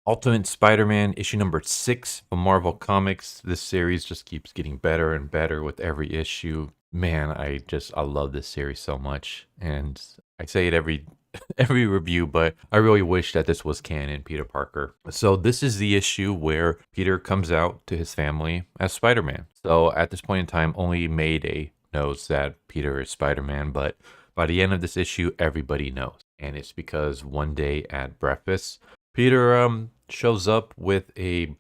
Ultimate Spider-Man issue number 6 from Marvel Comics. This series just keeps getting better and better with every issue. Man, I love this series so much. And I say it every every review, but I really wish that this was canon, Peter Parker. So this is the issue where Peter comes out to his family as Spider-Man. So at this point in time, only Mayday knows that Peter is Spider-Man, but by the end of this issue, everybody knows. And it's because one day at breakfast, Peter shows up with a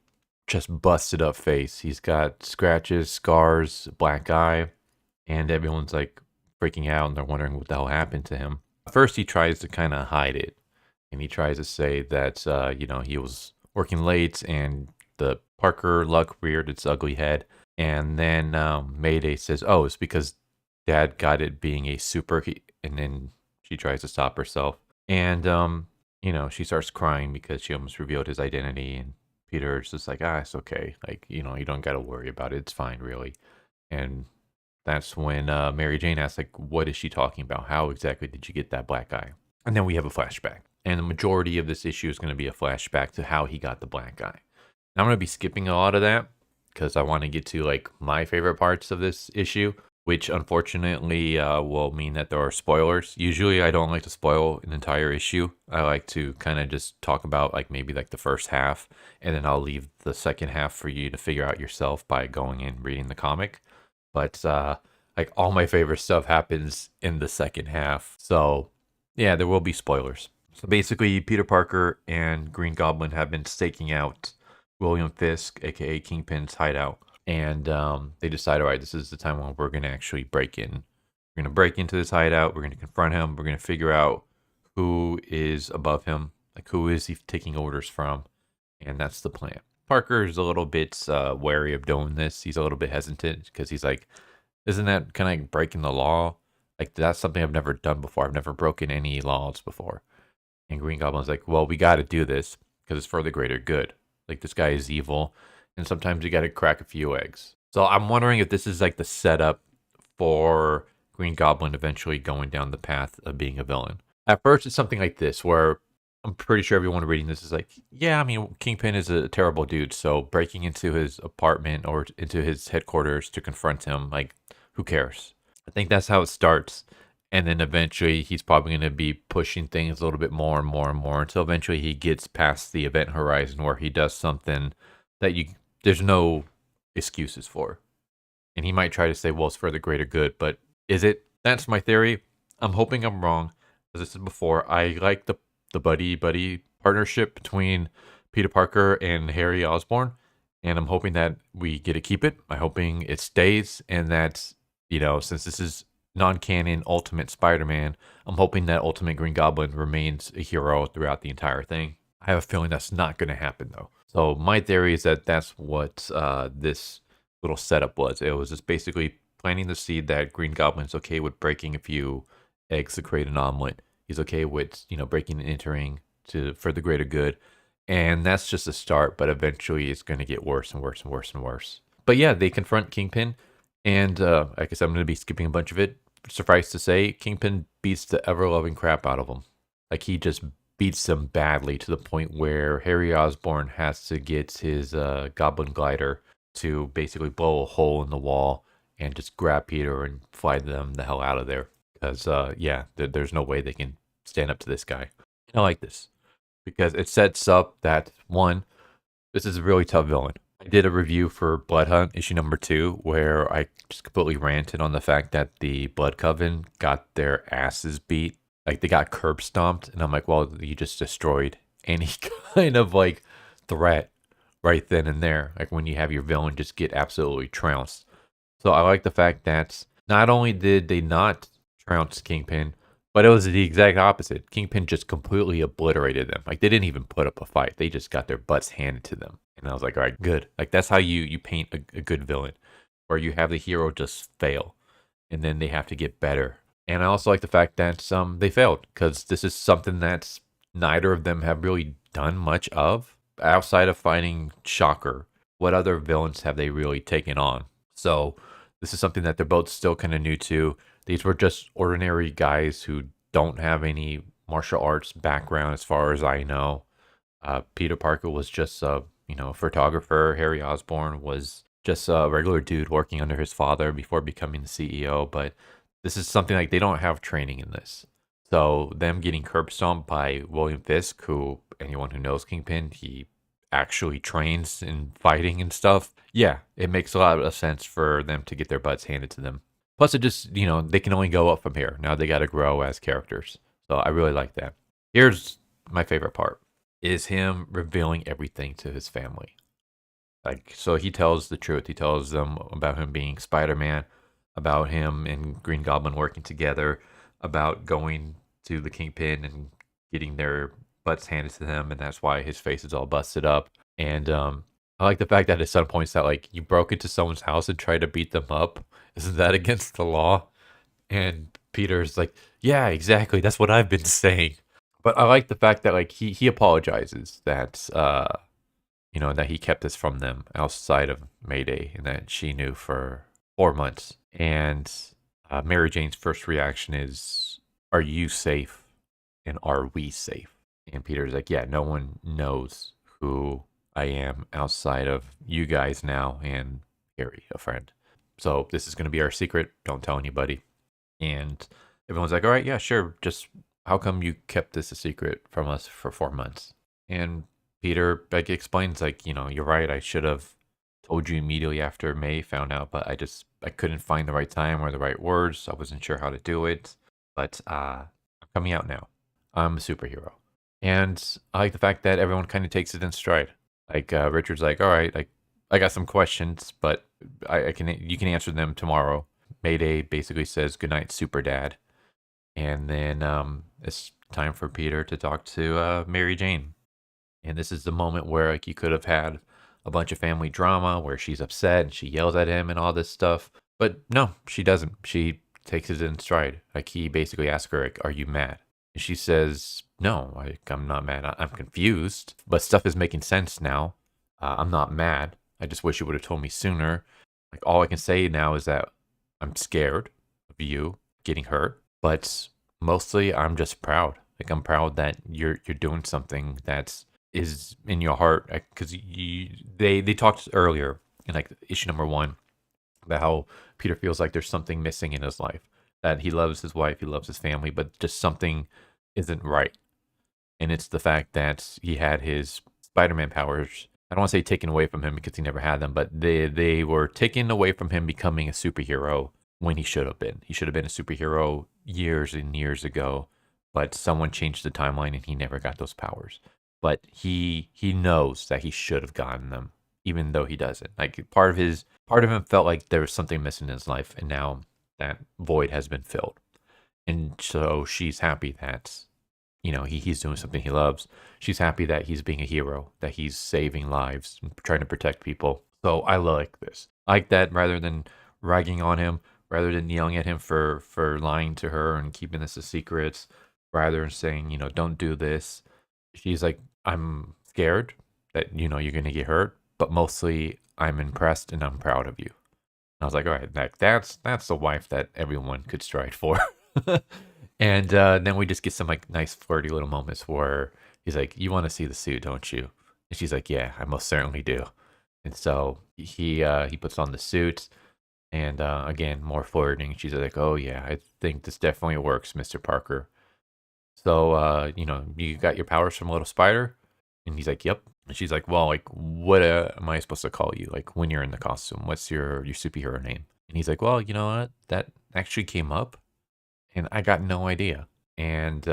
just busted up face. He's got scratches, scars, black eye, and everyone's like freaking out and they're wondering what the hell happened to him. First, he tries to kind of hide it, and he tries to say that he was working late and the Parker luck reared its ugly head. And then Mayday says, "Oh, it's because Dad got it being a super." And then she tries to stop herself, and she starts crying because she almost revealed his identity. And Peter's just like, "Ah, it's okay. Like, you don't got to worry about it. It's fine, really." And that's when Mary Jane asks, like, what is she talking about? How exactly did you get that black eye? And then we have a flashback. And the majority of this issue is going to be a flashback to how he got the black eye. Now, I'm going to be skipping a lot of that because I want to get to, like, my favorite parts of this issue, which unfortunately will mean that there are spoilers. Usually, I don't like to spoil an entire issue. I like to kind of just talk about, like, maybe, like, the first half, and then I'll leave the second half for you to figure out yourself by going and reading the comic. But like all my favorite stuff happens in the second half. So yeah, there will be spoilers. So basically, Peter Parker and Green Goblin have been staking out William Fisk, aka Kingpin's hideout. And they decide, all right, this is the time when we're going to actually break in. We're going to break into this hideout. We're going to confront him. We're going to figure out who is above him, like who is he taking orders from. And that's the plan. Parker is a little bit wary of doing this. He's a little bit hesitant because he's like, isn't that kind of like breaking the law? Like, that's something I've never done before. I've never broken any laws before. And Green Goblin's like, well, we got to do this because it's for the greater good. Like, this guy is evil, and sometimes you got to crack a few eggs. So I'm wondering if this is like the setup for Green Goblin eventually going down the path of being a villain. At first, it's something like this, where I'm pretty sure everyone reading this is like, yeah, I mean, Kingpin is a terrible dude, so breaking into his apartment or into his headquarters to confront him, like, who cares? I think that's how it starts. And then eventually he's probably going to be pushing things a little bit more and more and more until eventually he gets past the event horizon where he does something that there's no excuses for. And he might try to say, well, it's for the greater good, but is it? That's my theory. I'm hoping I'm wrong. As I said before, I like the buddy partnership between Peter Parker and Harry Osborn, and I'm hoping that we get to keep it. I'm hoping it stays, and that, since this is non-canon Ultimate Spider-Man, I'm hoping that Ultimate Green Goblin remains a hero throughout the entire thing. I have a feeling that's not going to happen, though. So my theory is that that's what this little setup was. It was just basically planting the seed that Green Goblin's okay with breaking a few eggs to create an omelet. He's okay with, breaking and entering for the greater good. And that's just a start, but eventually it's going to get worse and worse and worse and worse. But yeah, they confront Kingpin, and I guess I'm going to be skipping a bunch of it. Suffice to say, Kingpin beats the ever-loving crap out of him. Like, he just beats them badly to the point where Harry Osborn has to get his goblin glider to basically blow a hole in the wall and just grab Peter and fly them the hell out of there. Because, there's no way they can stand up to this guy. I like this because it sets up that, one, this is a really tough villain. I did a review for Blood Hunt, issue number 2, where I just completely ranted on the fact that the Blood Coven got their asses beat. Like, they got curb stomped, and I'm like, well, you just destroyed any kind of, like, threat right then and there. Like, when you have your villain just get absolutely trounced. So I like the fact that not only did they not trounce Kingpin, but it was the exact opposite. Kingpin just completely obliterated them. Like, they didn't even put up a fight. They just got their butts handed to them. And I was like, all right, good. Like, that's how you paint a good villain, where you have the hero just fail, and then they have to get better. And I also like the fact that they failed, because this is something that neither of them have really done much of. Outside of fighting Shocker, what other villains have they really taken on? So this is something that they're both still kind of new to. These were just ordinary guys who don't have any martial arts background as far as I know. Peter Parker was just a photographer. Harry Osborn was just a regular dude working under his father before becoming the CEO. But this is something like they don't have training in this. So them getting curb stomped by William Fisk, who anyone who knows Kingpin, he actually trains in fighting and stuff. Yeah, it makes a lot of sense for them to get their butts handed to them. Plus, it just they can only go up from here. Now they got to grow as characters. So I really like that. Here's my favorite part is him revealing everything to his family. Like, so he tells the truth. He tells them about him being Spider-Man, about him and Green Goblin working together, about going to the Kingpin and getting their butts handed to them, and that's why his face is all busted up. And I like the fact that his son points out, like, you broke into someone's house and tried to beat them up. Isn't that against the law? And Peter's like, yeah, exactly. That's what I've been saying. But I like the fact that like he apologizes that that he kept this from them outside of Mayday and that she knew for 4 months. And Mary Jane's first reaction is, "Are you safe? And are we safe?" And Peter's like, "Yeah, no one knows who I am outside of you guys now and Harry, a friend. So this is going to be our secret. Don't tell anybody." And everyone's like, "All right, yeah, sure. Just how come you kept this a secret from us for 4 months?" And Peter like explains, like, you're right. I should have told you immediately after May found out, but I couldn't find the right time or the right words. I wasn't sure how to do it. But I'm coming out now. I'm a superhero. And I like the fact that everyone kind of takes it in stride. Like Richard's like, all right, like I got some questions, but you can answer them tomorrow. Mayday basically says goodnight, Super Dad, and then it's time for Peter to talk to Mary Jane. And this is the moment where like you could have had a bunch of family drama where she's upset and she yells at him and all this stuff, but no, she doesn't. She takes it in stride. Like he basically asks her, like, "Are you mad?" And she says, "No, I'm not mad. I'm confused, but stuff is making sense now. I'm not mad. I just wish you would have told me sooner. Like all I can say now is that I'm scared of you getting hurt, but mostly I'm just proud. Like I'm proud that you're doing something that is in your heart because they talked earlier in like issue number 1 about how Peter feels like there's something missing in his life, that he loves his wife, he loves his family, but just something isn't right. And it's the fact that he had his Spider-Man powers. I don't want to say taken away from him because he never had them, but they were taken away from him becoming a superhero when he should have been. He should have been a superhero years and years ago, but someone changed the timeline and he never got those powers. But he knows that he should have gotten them, even though he doesn't. Like part of him felt like there was something missing in his life, and now that void has been filled. And so she's happy that he's doing something he loves. She's happy that he's being a hero, that he's saving lives and trying to protect people. So I like this. I like that rather than ragging on him, rather than yelling at him for lying to her and keeping this a secret, rather than saying, don't do this. She's like, I'm scared that, you're going to get hurt, but mostly I'm impressed and I'm proud of you. And I was like, all right, that's the wife that everyone could strive for. And then we just get some like nice flirty little moments where he's like, "You want to see the suit, don't you?" And she's like, "Yeah, I most certainly do." And so he puts on the suit, and again more flirting. She's like, "Oh yeah, I think this definitely works, Mr. Parker. So you got your powers from Little Spider?" And he's like, "Yep." And she's like, "Well, like, what am I supposed to call you? Like, when you're in the costume, what's your superhero name?" And he's like, "Well, you know what? That actually came up, and I got no idea." And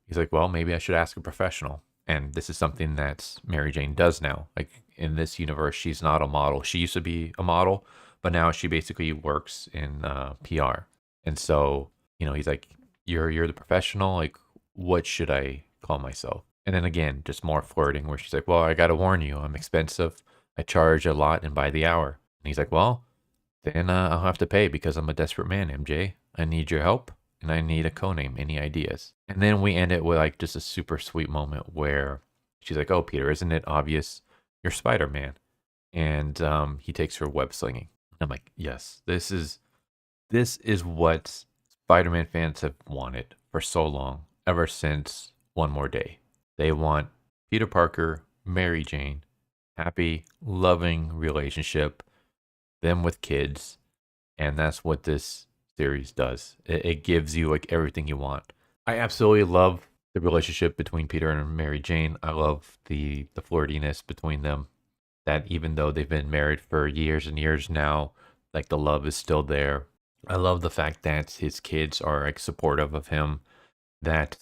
he's like, "Well, maybe I should ask a professional." And this is something that Mary Jane does now. Like in this universe, she's not a model. She used to be a model, but now she basically works in PR. And so, he's like, "You're the professional. Like, what should I call myself?" And then again, just more flirting, where she's like, "Well, I gotta warn you, I'm expensive. I charge a lot and by the hour." And he's like, "Well, then I'll have to pay because I'm a desperate man, MJ. I need your help." And I need a co-name. Any ideas? And then we end it with like just a super sweet moment where she's like, "Oh, Peter, isn't it obvious? You're Spider-Man." And he takes her web slinging. I'm like, yes, this is what Spider-Man fans have wanted for so long, ever since One More Day. They want Peter Parker, Mary Jane, happy, loving relationship, them with kids, and that's what this series does. It gives you like everything you want. I absolutely love the relationship between Peter and Mary Jane. I love the flirtiness between them. That even though they've been married for years and years now, like the love is still there. I love the fact that his kids are like supportive of him, that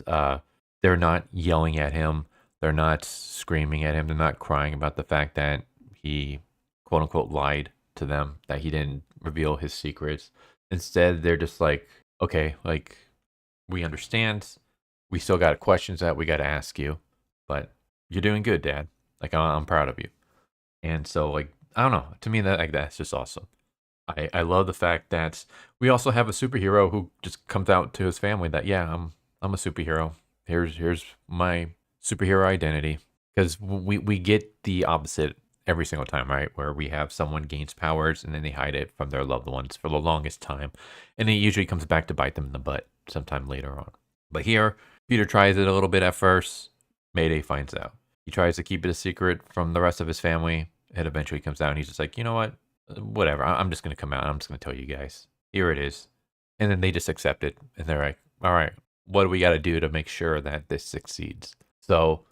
they're not yelling at him, they're not screaming at him, they're not crying about the fact that he quote unquote lied to them, that he didn't reveal his secrets. Instead, they're just like, okay, like we understand. We still got questions that we got to ask you, but you're doing good, Dad. Like I'm proud of you. And so, like, I don't know. To me, that like that's just awesome. I love the fact that we also have a superhero who just comes out to his family that yeah, I'm a superhero. Here's my superhero identity. Because we get the opposite every single time, right? Where we have someone gains powers and then they hide it from their loved ones for the longest time, and it usually comes back to bite them in the butt sometime later on. But here, Peter tries it a little bit at first. Mayday finds out. He tries to keep it a secret from the rest of his family. It eventually comes out, and he's just like, you know what? Whatever. I'm just going to come out. I'm just going to tell you guys. Here it is. And then they just accept it. And they're like, all right, what do we got to do to make sure that this succeeds? So,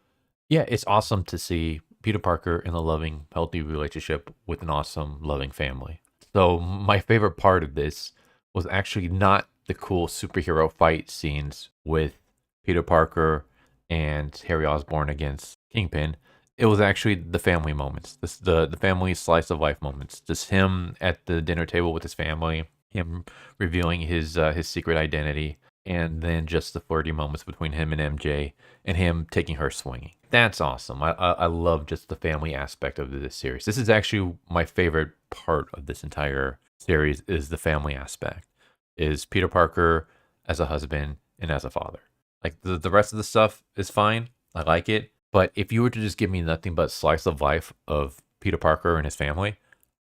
yeah, it's awesome to see Peter Parker in a loving, healthy relationship with an awesome, loving family. So, my favorite part of this was actually not the cool superhero fight scenes with Peter Parker and Harry Osborn against Kingpin. It was actually the family moments, the family slice of life moments. Just him at the dinner table with his family, him revealing his secret identity, and then just the flirty moments between him and MJ, and him taking her swinging. That's awesome. I love just the family aspect of this series. This is actually my favorite part of this entire series is the family aspect. Is Peter Parker as a husband and as a father. Like the rest of the stuff is fine. I like it. But if you were to just give me nothing but slice of life of Peter Parker and his family,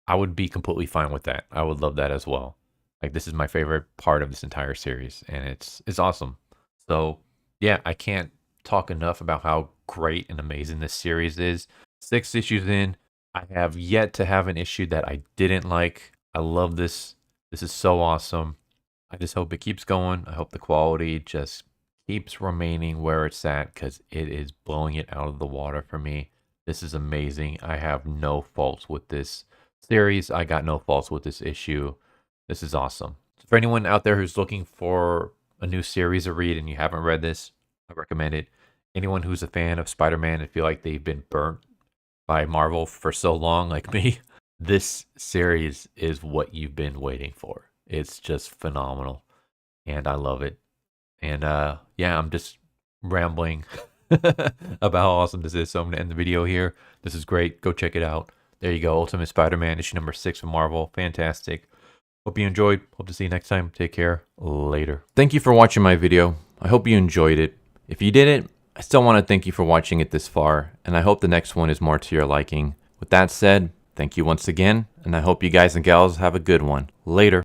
I would be completely fine with that. I would love that as well. Like this is my favorite part of this entire series, and it's awesome. So yeah, I can't talk enough about how great and amazing this series is. 6 issues in, I have yet to have an issue that I didn't like. I love this. This is so awesome. I just hope it keeps going. I hope the quality just keeps remaining where it's at because it is blowing it out of the water for me. This is amazing. I have no faults with this series. I got no faults with this issue. This is awesome. So for anyone out there who's looking for a new series to read and you haven't read this, I recommend it. Anyone who's a fan of Spider-Man and feel like they've been burnt by Marvel for so long, like me, this series is what you've been waiting for. It's just phenomenal, and I love it. And yeah, I'm just rambling about how awesome this is. So I'm going to end the video here. This is great. Go check it out. There you go. Ultimate Spider-Man, issue number 6 from Marvel. Fantastic. Hope you enjoyed. Hope to see you next time. Take care. Later. Thank you for watching my video. I hope you enjoyed it. If you didn't, I still want to thank you for watching it this far. And I hope the next one is more to your liking. With that said, thank you once again. And I hope you guys and gals have a good one. Later.